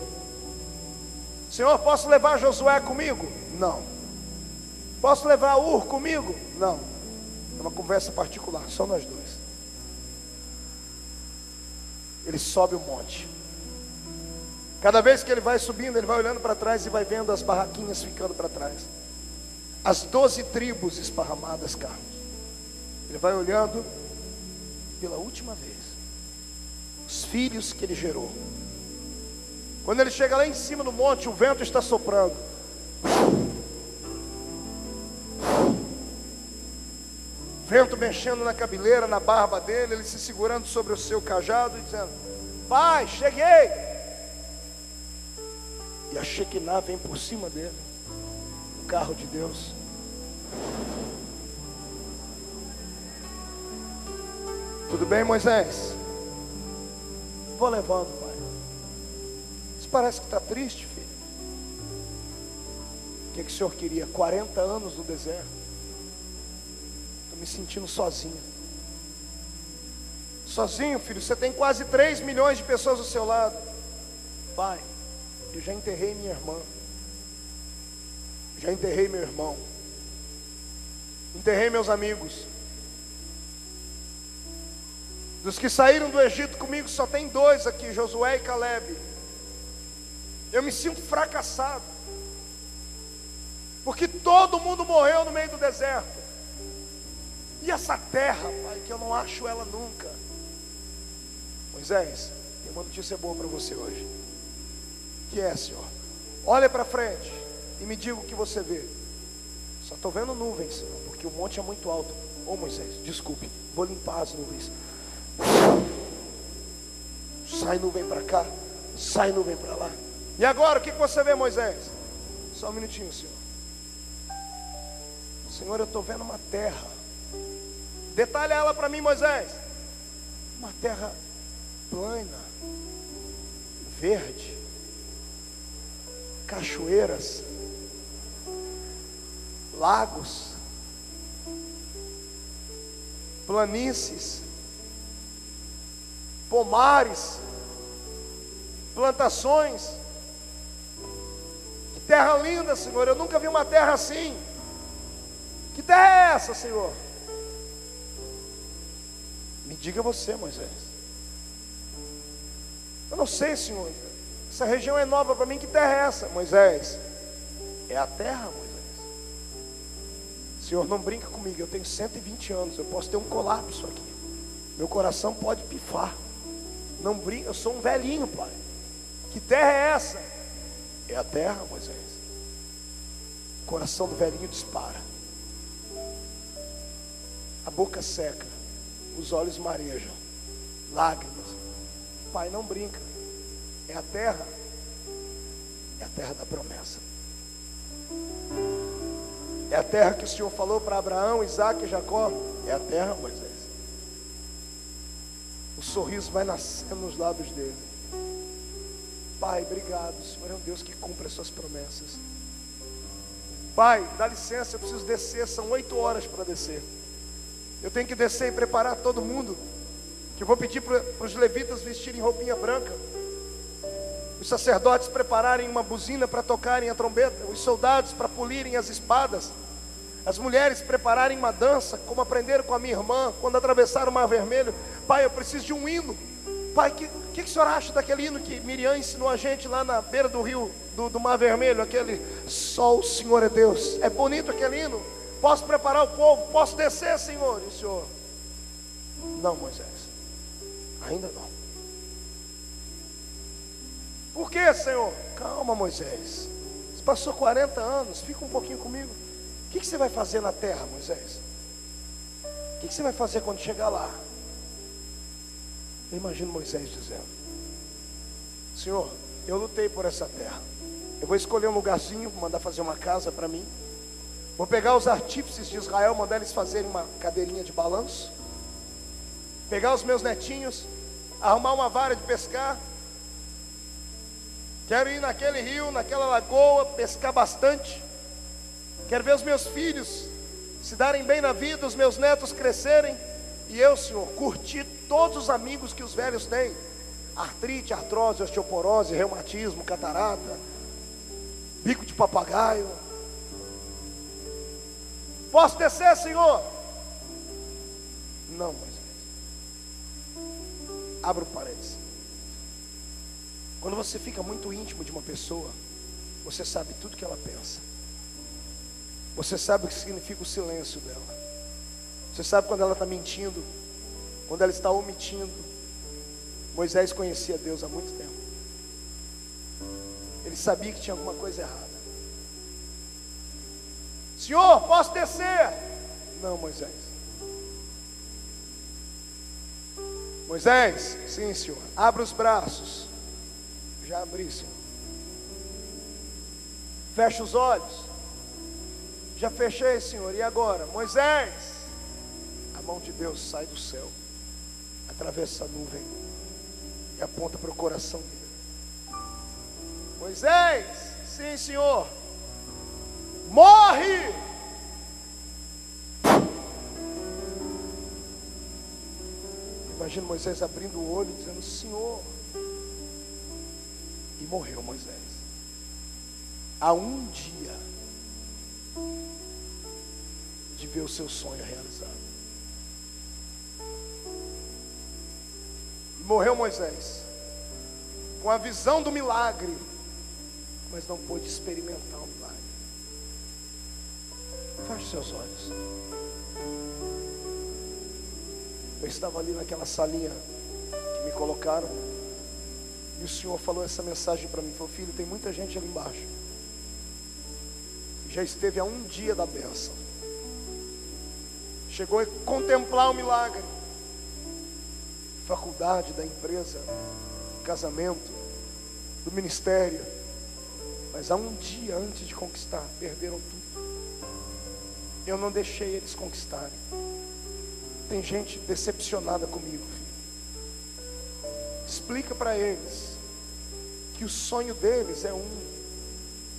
Senhor, posso levar Josué comigo? Não. Posso levar Ur comigo? Não. É uma conversa particular, só nós dois. Ele sobe o monte. Cada vez que ele vai subindo, ele vai olhando para trás e vai vendo as barraquinhas ficando para trás. As 12 tribos esparramadas, Carlos. Ele vai olhando pela última vez os filhos que ele gerou. Quando ele chega lá em cima no monte, o vento está soprando. Vento mexendo na cabeleira, na barba dele, ele se segurando sobre o seu cajado e dizendo: Pai, cheguei. E a Shekinah vem por cima dele, o carro de Deus. Tudo bem, Moisés? Vou levando, pai. Isso parece que está triste, filho. O que o senhor queria? 40 anos no deserto. Estou me sentindo sozinho. Sozinho, filho. Você tem quase 3 milhões de pessoas ao seu lado. Pai, eu já enterrei minha irmã. Já enterrei meu irmão. Enterrei meus amigos. Dos que saíram do Egito comigo, só tem 2 aqui, Josué e Caleb. Eu me sinto fracassado, porque todo mundo morreu no meio do deserto. E essa terra, pai, que eu não acho ela nunca. Moisés, tem uma notícia boa para você hoje. Que é, senhor? Olha para frente e me diga o que você vê. Só estou vendo nuvens, senhor, porque o monte é muito alto. Ô Moisés, desculpe, vou limpar as nuvens. Sai nuvem para cá, sai nuvem para lá. E agora, o que você vê, Moisés? Só um minutinho, senhor. Senhor, eu estou vendo uma terra. Detalha ela para mim, Moisés. Uma terra plana, verde, cachoeiras, lagos, planícies, pomares, plantações. Que terra linda, Senhor. Eu nunca vi uma terra assim. Que terra é essa, Senhor? Me diga você, Moisés. Eu não sei, Senhor. Essa região é nova para mim. Que terra é essa, Moisés? É a terra, Moisés. Senhor, não brinca comigo. Eu tenho 120 anos. Eu posso ter um colapso aqui. Meu coração pode pifar. Não brinca, eu sou um velhinho, pai. Que terra é essa? É a terra, Moisés. O coração do velhinho dispara. A boca seca. Os olhos marejam. Lágrimas. Pai, não brinca. É a terra. É a terra da promessa. É a terra que o Senhor falou para Abraão, Isaac e Jacó. É a terra, Moisés. O sorriso vai nascer nos lábios dele. Pai, obrigado. O Senhor é um Deus que cumpre as suas promessas. Pai, dá licença, eu preciso descer. São 8 horas para descer. Eu tenho que descer e preparar todo mundo, que Eu vou pedir para os levitas vestirem roupinha branca, os sacerdotes prepararem uma buzina para tocarem a trombeta, os soldados para polirem as espadas, as mulheres prepararem uma dança, como aprenderam com a minha irmã quando atravessaram o Mar Vermelho. Pai, eu preciso de um hino. Pai, o que o senhor acha daquele hino que Miriam ensinou a gente lá na beira do rio, do Mar Vermelho? Aquele, só o Senhor é Deus. É bonito aquele hino? Posso preparar o povo? Posso descer, Senhor? E o Senhor: não, Moisés, ainda não. Por que, Senhor? Calma, Moisés, você passou 40 anos, fica um pouquinho comigo. O que você vai fazer na terra, Moisés? O que você vai fazer quando chegar lá? Eu imagino Moisés dizendo: Senhor, eu lutei por essa terra, eu vou escolher um lugarzinho, mandar fazer uma casa para mim, vou pegar os artífices de Israel, mandar eles fazerem uma cadeirinha de balanço, pegar os meus netinhos, arrumar uma vara de pescar, quero ir naquele rio, naquela lagoa, pescar bastante, quero ver os meus filhos se darem bem na vida, os meus netos crescerem, e eu, Senhor, curtir todos os amigos que os velhos têm: artrite, artrose, osteoporose, reumatismo, catarata, bico de papagaio. Posso descer, Senhor? Não, Moisés. Abra o parênteses. Quando você fica muito íntimo de uma pessoa, você sabe tudo que ela pensa. Você sabe o que significa o silêncio dela. Você sabe quando ela está mentindo, quando ela está omitindo. Moisés conhecia Deus há muito tempo. Ele sabia que tinha alguma coisa errada. Senhor, posso descer? Não, Moisés. Moisés, sim, Senhor. Abra os braços. Já abri, Senhor. Fecha os olhos. Já fechei, Senhor. E agora? Moisés. A mão de Deus sai do céu, atravessa a nuvem e aponta para o coração dele. Moisés, sim, Senhor. Morre! Imagina Moisés abrindo o olho e dizendo: Senhor. E morreu Moisés. Há um dia de ver o seu sonho realizado. E morreu Moisés com a visão do milagre, mas não pôde experimentar o milagre. Feche seus olhos. Eu estava ali naquela salinha que me colocaram, e o Senhor falou essa mensagem para mim. Falou: filho, tem muita gente ali embaixo já esteve a um dia da bênção, chegou a contemplar o milagre, faculdade, da empresa, do casamento, do ministério, mas há um dia antes de conquistar, perderam tudo. Eu não deixei eles conquistarem. Tem gente decepcionada comigo, filho. Explica para eles que o sonho deles é um,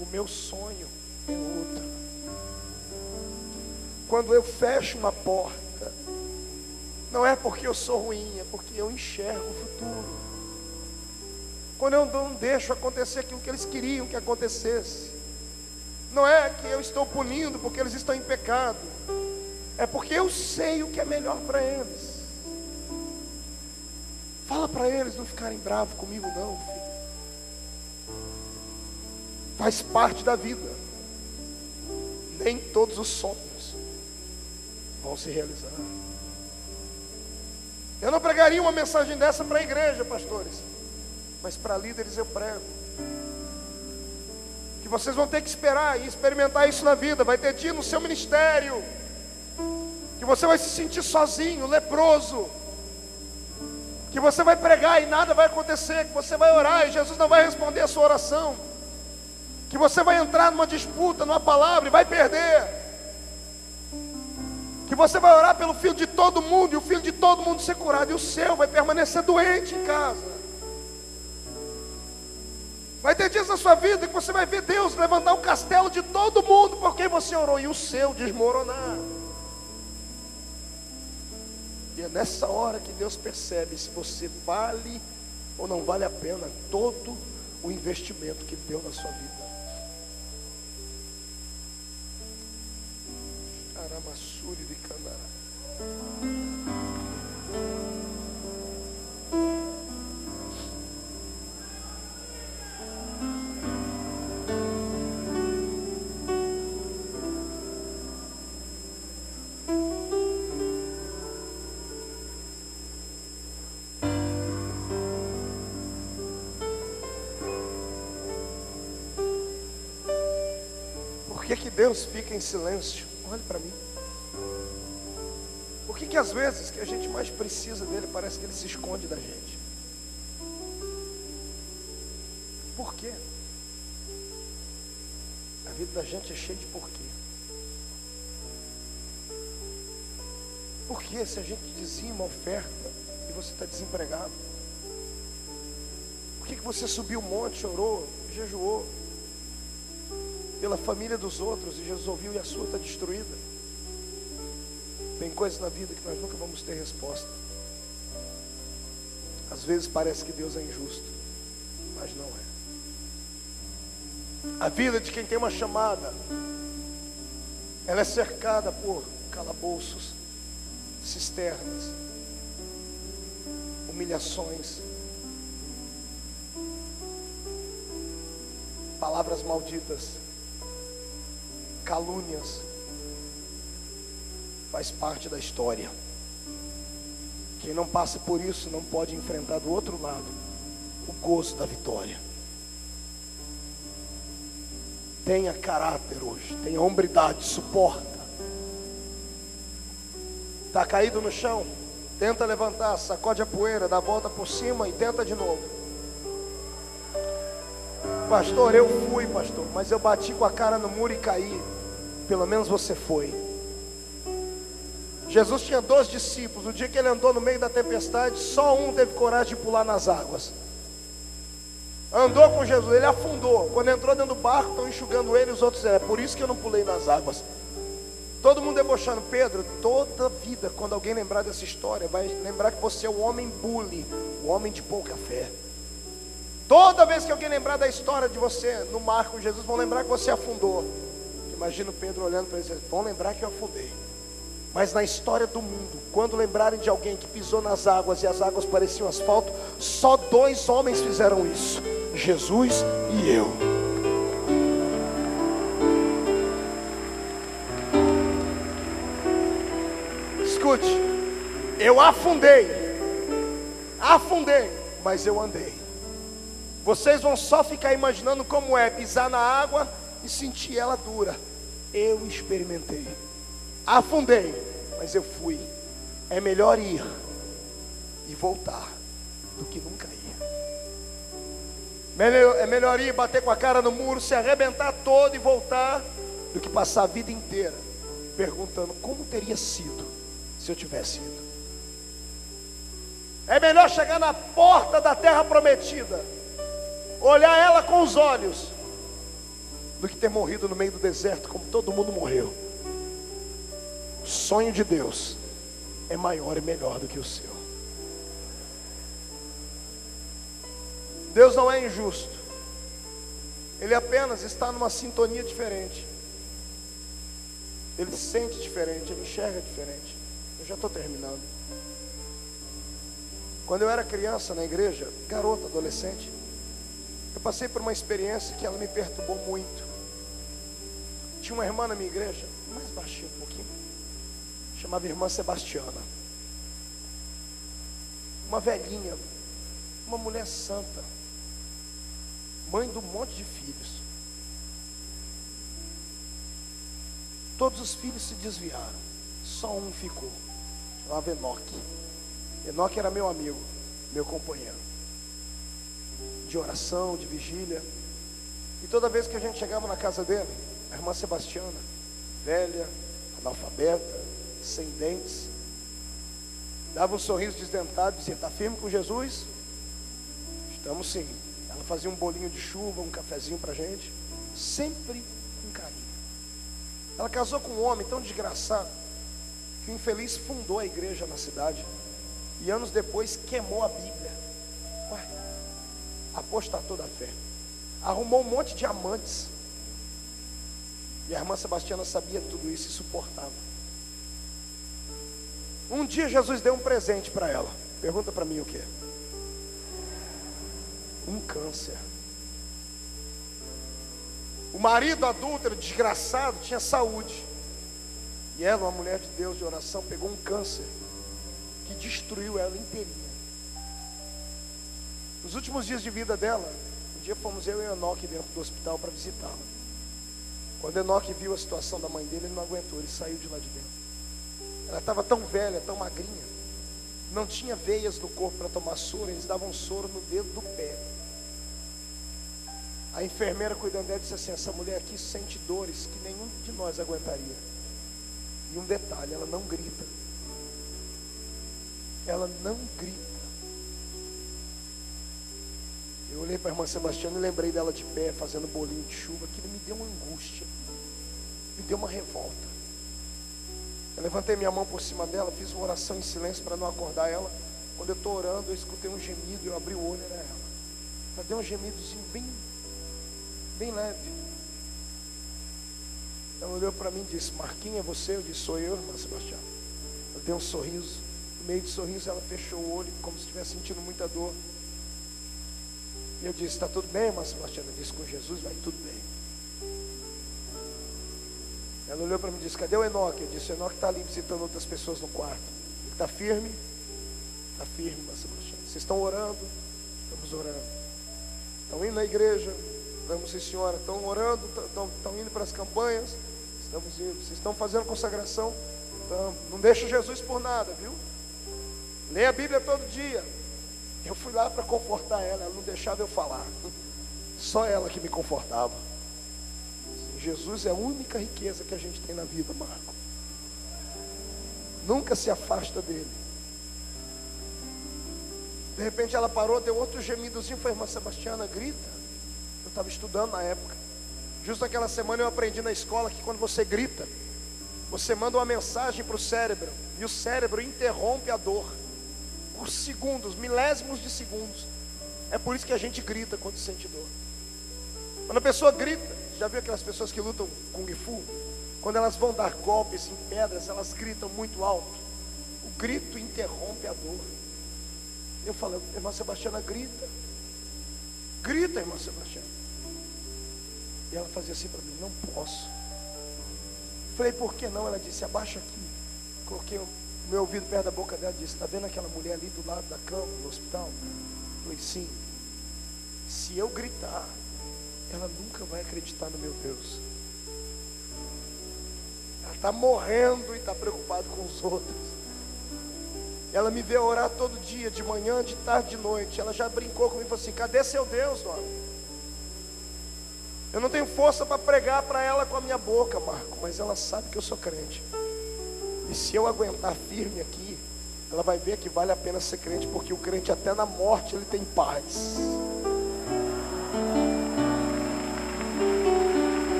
o meu sonho é outro. Quando eu fecho uma porta, não é porque eu sou ruim, é porque eu enxergo o futuro. Quando eu não deixo acontecer aquilo que eles queriam que acontecesse, não é que eu estou punindo porque eles estão em pecado, é porque eu sei o que é melhor para eles. Fala para eles não ficarem bravos comigo não, filho. Faz parte da vida. Nem todos os sonhos vão se realizar. Eu não pregaria uma mensagem dessa para a igreja, pastores, mas para líderes eu prego. Que vocês vão ter que esperar e experimentar isso na vida. Vai ter dia no seu ministério que você vai se sentir sozinho, leproso, que você vai pregar e nada vai acontecer, que você vai orar e Jesus não vai responder a sua oração, que você vai entrar numa disputa, numa palavra e vai perder, que você vai orar pelo filho de todo mundo e o filho de todo mundo ser curado, e o seu vai permanecer doente em casa. Vai ter dias na sua vida que você vai ver Deus levantar o castelo de todo mundo por quem você orou, e o seu desmoronar. E é nessa hora que Deus percebe se você vale ou não vale a pena todo o investimento que Ele deu na sua vida. Aramassuri de Candará. Por que Deus fica em silêncio? Olhe para mim. Por que às vezes que a gente mais precisa dele, parece que ele se esconde da gente? Por quê? A vida da gente é cheia de porquê. Por que se a gente dizima a oferta e você está desempregado? Por que você subiu o monte, orou, jejuou pela família dos outros e Jesus ouviu e a sua está destruída? Tem coisas na vida que nós nunca vamos ter resposta. Às vezes parece que Deus é injusto, mas não é. A vida de quem tem uma chamada, ela é cercada por calabouços, cisternas, humilhações, palavras malditas, calúnias. Faz parte da história. Quem não passa por isso não pode enfrentar do outro lado o gozo da vitória. Tenha caráter hoje, tenha hombridade, suporta. Está caído no chão, tenta levantar, sacode a poeira, dá a volta por cima e tenta de novo. Pastor, eu fui, pastor, mas eu bati com a cara no muro e caí. Pelo menos você foi. Jesus tinha 12 discípulos. O dia que ele andou no meio da tempestade, só um teve coragem de pular nas águas. Andou com Jesus, ele afundou. Quando entrou dentro do barco, estão enxugando ele, os outros, é por isso que eu não pulei nas águas. Todo mundo debochando. Pedro, toda vida, quando alguém lembrar dessa história, vai lembrar que você é o homem bully, o homem de pouca fé. Toda vez que alguém lembrar da história de você no mar com Jesus, vão lembrar que você afundou. Imagina o Pedro olhando para ele, vão lembrar que eu afundei. Mas na história do mundo, quando lembrarem de alguém que pisou nas águas e as águas pareciam asfalto, só 2 homens fizeram isso: Jesus e eu. Escute, eu afundei, mas eu andei. Vocês vão só ficar imaginando como é pisar na água e sentir ela dura. Eu experimentei. Afundei, mas eu fui. É melhor ir e voltar do que nunca ir. É melhor ir, bater com a cara no muro, se arrebentar todo e voltar, do que passar a vida inteira perguntando como teria sido se eu tivesse ido. É melhor chegar na porta da terra prometida, olhar ela com os olhos, do que ter morrido no meio do deserto como todo mundo morreu. O sonho de Deus é maior e melhor do que o seu. Deus não é injusto. Ele apenas está numa sintonia diferente. Ele sente diferente, ele enxerga diferente. Eu já estou terminando. Quando eu era criança na igreja, garota, adolescente, eu passei por uma experiência que ela me perturbou muito. Tinha uma irmã na minha igreja, mais baixinha um pouquinho, chamava irmã Sebastiana. Uma velhinha, uma mulher santa, mãe de um monte de filhos. Todos os filhos se desviaram, só um ficou, chamava Enoque. Enoque era meu amigo, meu companheiro de oração, de vigília. E toda vez que a gente chegava na casa dele, a irmã Sebastiana, velha, analfabeta, sem dentes, dava um sorriso desdentado, dizia: está firme com Jesus? Estamos sim. Ela fazia um bolinho de chuva, um cafezinho pra gente, sempre com carinho. Ela casou com um homem tão desgraçado que o infeliz fundou a igreja na cidade e anos depois queimou a Bíblia. Ué, apostatou da fé, arrumou um monte de amantes. E a irmã Sebastiana sabia tudo isso e suportava. Um dia Jesus deu um presente para ela. Pergunta para mim o que é? Um câncer. O marido adúltero, desgraçado, tinha saúde. E ela, uma mulher de Deus, de oração, pegou um câncer que destruiu ela inteirinha. Nos últimos dias de vida dela, um dia fomos eu e Enoque dentro do hospital para visitá-la. Quando Enoque viu a situação da mãe dele, ele não aguentou, ele saiu de lá de dentro. Ela estava tão velha, tão magrinha, não tinha veias no corpo para tomar soro, eles davam soro no dedo do pé. A enfermeira cuidando dela disse assim: essa mulher aqui sente dores que nenhum de nós aguentaria. E um detalhe, ela não grita. Ela não grita. Eu olhei para a irmã Sebastiana e lembrei dela de pé, fazendo bolinho de chuva. Aquilo me deu uma angústia, me deu uma revolta. Eu levantei minha mão por cima dela, fiz uma oração em silêncio para não acordar ela. Quando eu estou orando, eu escutei um gemido, eu abri o olho, era ela. Ela deu um gemidozinho bem leve. Ela olhou para mim e disse: Marquinhos, é você? Eu disse: sou eu, irmã Sebastiana. Eu dei um sorriso. No meio de sorriso, ela fechou o olho, como se estivesse sentindo muita dor. E eu disse: está tudo bem, irmã Sebastiana? Eu disse: com Jesus vai tudo bem. Ela olhou para mim e disse: cadê o Enoque? Eu disse: o Enoque está ali visitando outras pessoas no quarto. Está firme? Está firme, irmã Sebastiana. Vocês estão orando? Estamos orando. Estão indo na igreja? Vamos, sim, senhora. Estão orando? Estão indo para as campanhas? Estamos indo. Vocês estão fazendo consagração? Então, não deixa Jesus por nada, viu? Leia a Bíblia todo dia. Eu fui lá para confortar ela, ela não deixava eu falar. Só ela que me confortava. Jesus é a única riqueza que a gente tem na vida, Marco. Nunca se afasta dele. De repente ela parou, deu outro gemidozinho. Foi: irmã Sebastiana, grita. Eu estava estudando na época. Justo naquela semana eu aprendi na escola que quando você grita, você manda uma mensagem para o cérebro, e o cérebro interrompe a dor por segundos, milésimos de segundos. É por isso que a gente grita quando sente dor. Quando a pessoa grita, já viu aquelas pessoas que lutam Kung Fu? Quando elas vão dar golpes em pedras, elas gritam muito alto. O grito interrompe a dor. Eu falei: irmã Sebastiana, grita. Grita, irmã Sebastiana. E ela fazia assim para mim: não posso. Falei: por que não? Ela disse: abaixa aqui. Coloquei o meu ouvido perto da boca dela e disse: está vendo aquela mulher ali do lado da cama, no hospital? Falei: sim. Se eu gritar, ela nunca vai acreditar no meu Deus. Ela está morrendo e está preocupada com os outros. Ela me vê orar todo dia, de manhã, de tarde, de noite. Ela já brincou comigo e falou assim: cadê seu Deus, dona? Eu não tenho força para pregar para ela com a minha boca, Marco, mas ela sabe que eu sou crente. E se eu aguentar firme aqui, ela vai ver que vale a pena ser crente, porque o crente até na morte ele tem paz.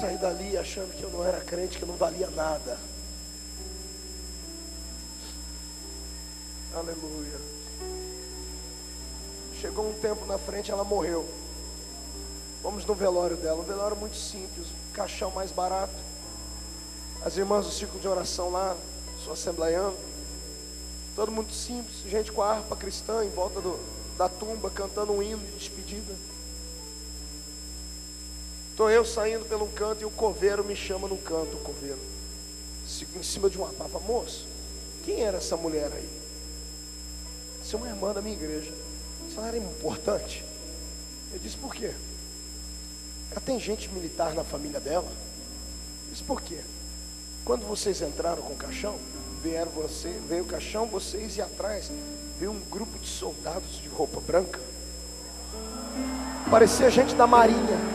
Saí dali achando que eu não era crente, que eu não valia nada. Aleluia. Chegou um tempo na frente, ela morreu. Fomos no velório dela, um velório muito simples, um caixão mais barato. As irmãs do círculo de oração lá, sou assembleiano, todo muito simples, gente com a harpa cristã em volta da tumba, cantando um hino de despedida. Estou eu saindo pelo canto e o coveiro me chama no canto, o coveiro, em cima de uma papa: moço, quem era essa mulher aí? Essa é uma irmã da minha igreja. Ela era importante. Eu disse: por quê? Ela tem gente militar na família dela. Eu disse: por quê? Quando vocês entraram com o caixão, veio o caixão, vocês, e atrás veio um grupo de soldados de roupa branca. Parecia gente da marinha.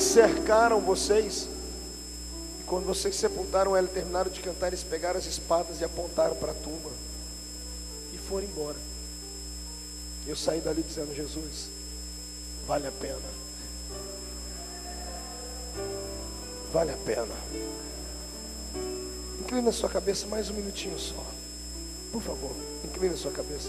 Eles cercaram vocês. E quando vocês sepultaram ela e terminaram de cantar, eles pegaram as espadas e apontaram para a tumba. E foram embora. Eu saí dali dizendo: Jesus, vale a pena. Vale a pena. Inclina a sua cabeça mais um minutinho só. Por favor, inclina a sua cabeça.